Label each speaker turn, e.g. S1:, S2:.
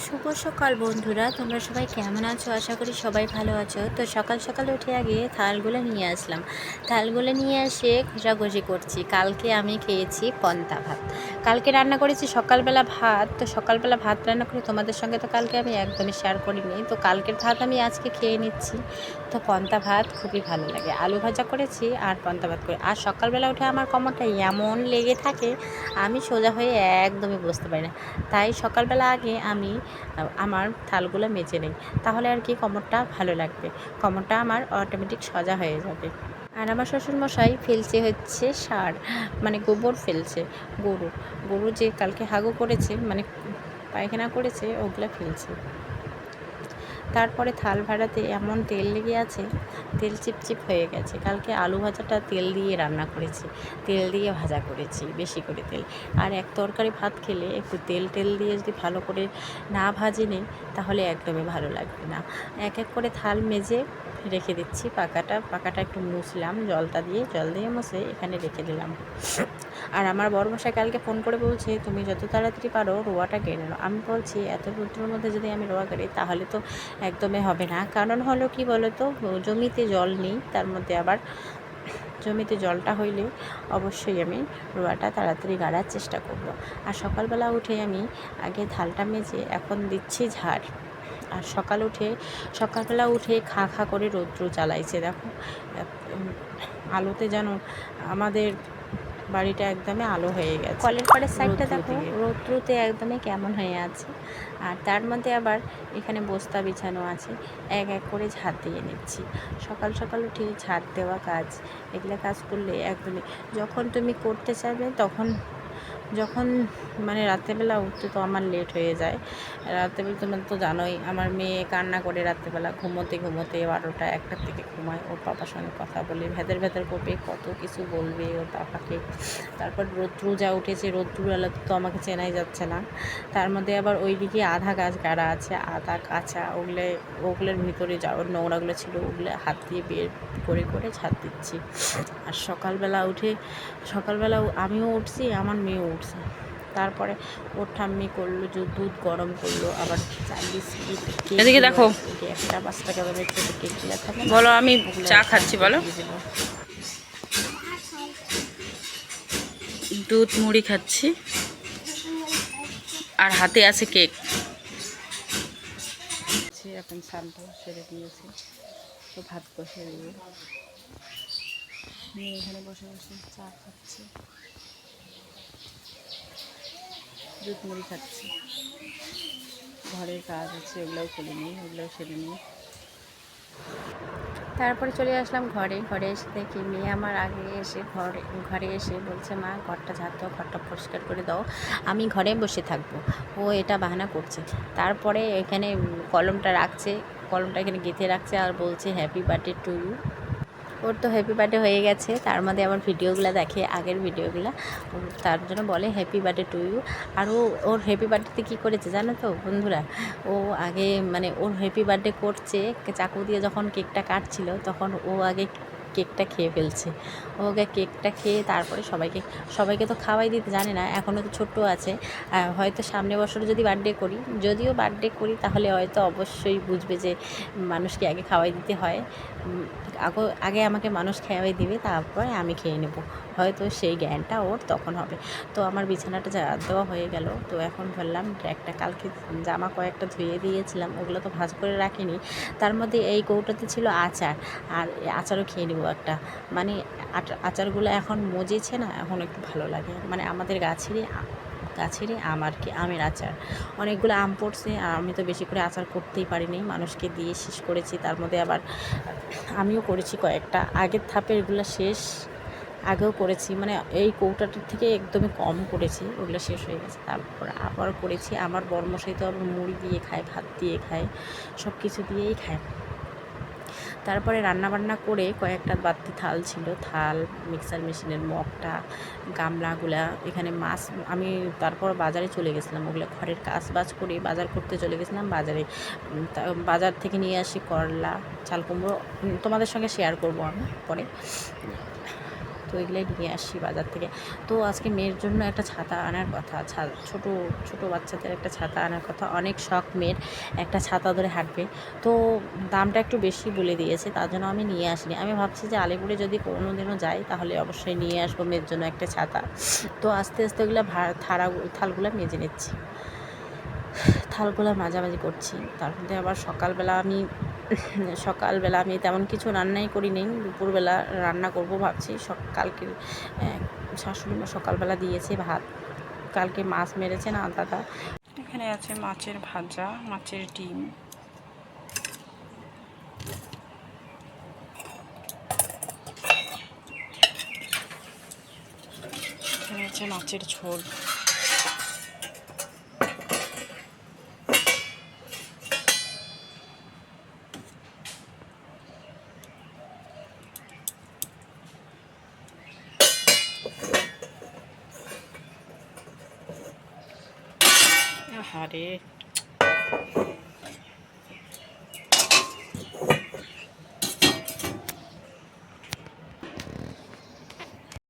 S1: শুভ সকাল বন্ধুরা, তোমরা সবাই কেমন আছো? আশা করি সবাই ভালো আছো। তো সকাল সকাল উঠে আগে থালগুলো নিয়ে আসলাম। থালগুলো নিয়ে এসে ঘষাঘষি করছি। কালকে আমি খেয়েছি পন্তা ভাত। কালকে রান্না করেছি সকালবেলা ভাত। তো সকালবেলা ভাত রান্না করে তোমাদের সঙ্গে তো কালকে আমি একদমই শেয়ার করিনি। তো কালকের ভাত আমি আজকে খেয়ে নিচ্ছি। তো পন্তা ভাত খুবই ভালো লাগে। আলু ভাজা করেছি আর পন্তা ভাত করে। আর সকালবেলা উঠে আমার কোমরটা এমন লেগে থাকে, আমি সোজা হয়ে একদমই বসতে পারি না। তাই সকালবেলা আগে আমি আমার থালগুলো মেজে নিই, তাহলে আর কি কোমরটা ভালো লাগবে, কোমরটা আমার অটোমেটিক সোজা হয়ে যাবে। আর আমার শ্বশুরমশাই ফেলছে হচ্ছে সার, মানে গোবর ফেলছে। গরু গরু যে কালকে হাগু করেছে, মানে পায়খানা করেছে, ওগুলো ফেলছে। তারপরে থাল ভাড়াতে এমন তেল লেগে আছে, তেল চিপচিপ হয়ে গেছে। কালকে আলু ভাজাটা তেল দিয়ে রান্না করেছি, তেল দিয়ে ভাজা করেছি, বেশি করে তেল। আর এক তরকারি ভাত খেলে একটু তেল টেল দিয়ে যদি ভালো করে না ভাজে নিই, তাহলে একদমই ভালো লাগবে না। এক এক করে থাল মেজে রেখে দিচ্ছি। পাকাটা একটু মুছলাম, জল দিয়ে মুছে এখানে রেখে দিলাম। আর আমার বড়মশাই কালকে ফোন করে বলছে, তুমি যত তাড়াতাড়ি পারো রোয়াটা কেড়ে নাও। আমি বলছি, এত রৌদ্রের মধ্যে যদি আমি রোয়া কাটি তাহলে তো একদমই হবে না। কারণ হলো কি বলো তো, জমিতে জল নেই, তার মধ্যে আবার জমিতে জলটা হইলে অবশ্যই আমি রোয়াটা তাড়াতাড়ি গাড়ার চেষ্টা করব। আর সকালবেলা উঠে আমি আগে থালটা মেজে এখন দিচ্ছি ঝাড়। আর সকালবেলা উঠে খা খা করে রৌদ্র জ্বালাইছে, দেখো আলোতে যেন আমাদের বাড়িটা একদমই আলো হয়ে গেছে। কলের পাড়ের সাইডটা দেখো রৌদ্রুতে একদমই কেমন হয়ে আছে। আর তার মধ্যে আবার এখানে বস্তা বিছানো আছে, এক এক করে ঝাড় দিয়ে নিচ্ছি। সকাল সকাল উঠে ঝাড় দেওয়া কাজ, এগুলো কাজ করলে একদমই, যখন তুমি করতে চাইবে যখন মানে রাত্রেবেলা উঠতে তো আমার লেট হয়ে যায়। রাত্রেবেলা তোমরা তো জানোই, আমার মেয়ে কান্না করে রাত্রেবেলা ঘুমোতে 12টা 1টার থেকে ঘুমায়। ওর পাপার সঙ্গে কথা বলে ভেতর করবে, কত কিছু বলবে ওর পাপাকে। তারপর রৌদ্রু যা উঠেছে, রৌদ্রুবেলা তো আমাকে চেনাই যাচ্ছে না। তার মধ্যে আবার ওইদিকে আধা গাছ গাড়া আছে, আধা কাঁচা, ওগুলোর ভিতরে যা নোংরাগুলো ছিল ওগুলো হাত দিয়ে বের করে ঝাড় দিচ্ছি। আর সকালবেলা আমিও উঠছি, আমার মেয়েও উঠছে। তারপরে ওর ঠাম্মি করলো যে দুধ গরম করলো, আবার 4 বিস্কিট
S2: এদিকে দেখো,
S1: একটা 5 টাকা দামের ছোটো কেকগুলো থাকে,
S2: বলো আমি চা খাচ্ছি, বলো। দুধ মুড়ি খাচ্ছি আর হাতে আছে কেক।
S1: এখন শান্ত সেরে দিয়েছি, তো ভাত বসিয়ে দিয়ে মেয়ে এখানে বসে বসে চা খাচ্ছি, দুধ মুড়ি খাচ্ছি। ঘরের কাজ আছে, ওগুলোও করে নিই, ওগুলোও সেরে নিই। তারপরে চলে আসলাম ঘরে এসে দেখি মেয়ে আমার আগে এসে ঘরে এসে বলছে, মা ঘরটা ঝাড় দাও, ঘরটা পরিষ্কার করে দাও, আমি ঘরে বসে থাকবো। ও এটা বাহানা করছে। তারপরে এখানে কলমটা এখানে গেঁথে রাখছে আর বলছে হ্যাপি বার্থডে টু ইউ। ওর তো হ্যাপি বার্থডে হয়ে গেছে, তার মধ্যে আমার ভিডিওগুলো দেখে, আগের ভিডিওগুলো, তার জন্য বলে হ্যাপি বার্থডে টু ইউ। আর ওর হ্যাপি বার্থডেতে কী করেছে জানো তো বন্ধুরা? ও আগে মানে ওর হ্যাপি বার্থডে করছে, চাকু দিয়ে যখন কেকটা কাটছিল তখন ও আগে কেকটা খেয়ে ফেলছে। ও আগে কেকটা খেয়ে তারপরে সবাইকে তো খাওয়াই দিতে জানে না, এখনও তো ছোট্ট আছে। হয়তো সামনের বছর যদি যদিও বার্থডে করি তাহলে হয়তো অবশ্যই বুঝবে যে মানুষকে আগে খাওয়াই দিতে হয়। আগে আমাকে মানুষ খাওয়াই দিবে, তারপরে আমি খেয়ে নেব, হয়তো সেই জ্ঞানটা ওর তখন হবে। তো আমার বিছানাটা দেওয়া হয়ে গেল। তো এখন বললাম একটা কালকে জামা কয়েকটা ধুয়ে দিয়েছিলাম, ওগুলো তো ভাঁজ করে রাখিনি। তার মধ্যে এই কৌটাতে ছিল আচার, আর আচারও খেয়ে নেবো একটা। মানে আচারগুলো এখন মজেছে না, এখন একটু ভালো লাগে। মানে আমাদের গাছেরই আম আর কি, আমের আচার। অনেকগুলো আম পড়ছে, আর আমি তো বেশি করে আচার করতেই পারিনি, মানুষকে দিয়ে শেষ করেছি। তার মধ্যে আবার আমিও করেছি কয়েকটা, আগের ধাপেরগুলো শেষ, আগেও করেছি, মানে এই কৌটাটার থেকে একদমই কম করেছি, ওগুলো শেষ হয়ে গেছে। তারপর আবার করেছি। আমার বরমশাই তো আবার মুড়ি দিয়ে খায়, ভাত দিয়ে খায়, সব কিছু দিয়েই খায়। তারপরে রান্নাবান্না করে কয়েকটা বাড়তি থাল ছিল, মিক্সার মেশিনের মগটা, গামলাগুলা, এখানে মাছ। আমি তারপর বাজারে চলে গেছিলাম, ওগুলো ঘরের কাজ করে বাজার করতে চলে গেছিলাম বাজারে। বাজার থেকে নিয়ে আসি করলা, চাল কুমড়ো, তোমাদের সঙ্গে শেয়ার করব আমি পরে। তো তো এগুলোই নিয়ে আসি বাজার থেকে। তো আজকে মেয়ের জন্য একটা ছাতা আনার কথা, ছোটো ছোটো বাচ্চাদের একটা ছাতা আনার কথা, অনেক শখ মেয়ের একটা ছাতা ধরে হাঁটবে। তো দামটা একটু বেশি বলে দিয়েছে, তার জন্য আমি নিয়ে আসিনি। আমি ভাবছি যে আলিপুরে যদি কোনো দিনও যাই তাহলে অবশ্যই নিয়ে আসবো মেয়ের জন্য একটা ছাতা। তো আস্তে আস্তে ওগুলো থালগুলো মেজে নিচ্ছি, থালগুলো মাঝামাঝি করছি। তার মধ্যে আবার সকালবেলা আমি তেমন কিছু রান্নাই করি নেই, দুপুরবেলা রান্না করব ভাবছি। কালকে শাশুড়ি মা সকালবেলা দিয়েছে ভাত, কালকে মাছ মেরেছে না দাদা।
S2: এখানে আছে মাছের ভাজা, মাছের ডিম, এখানে আছে মাছের ঝোল। আহারে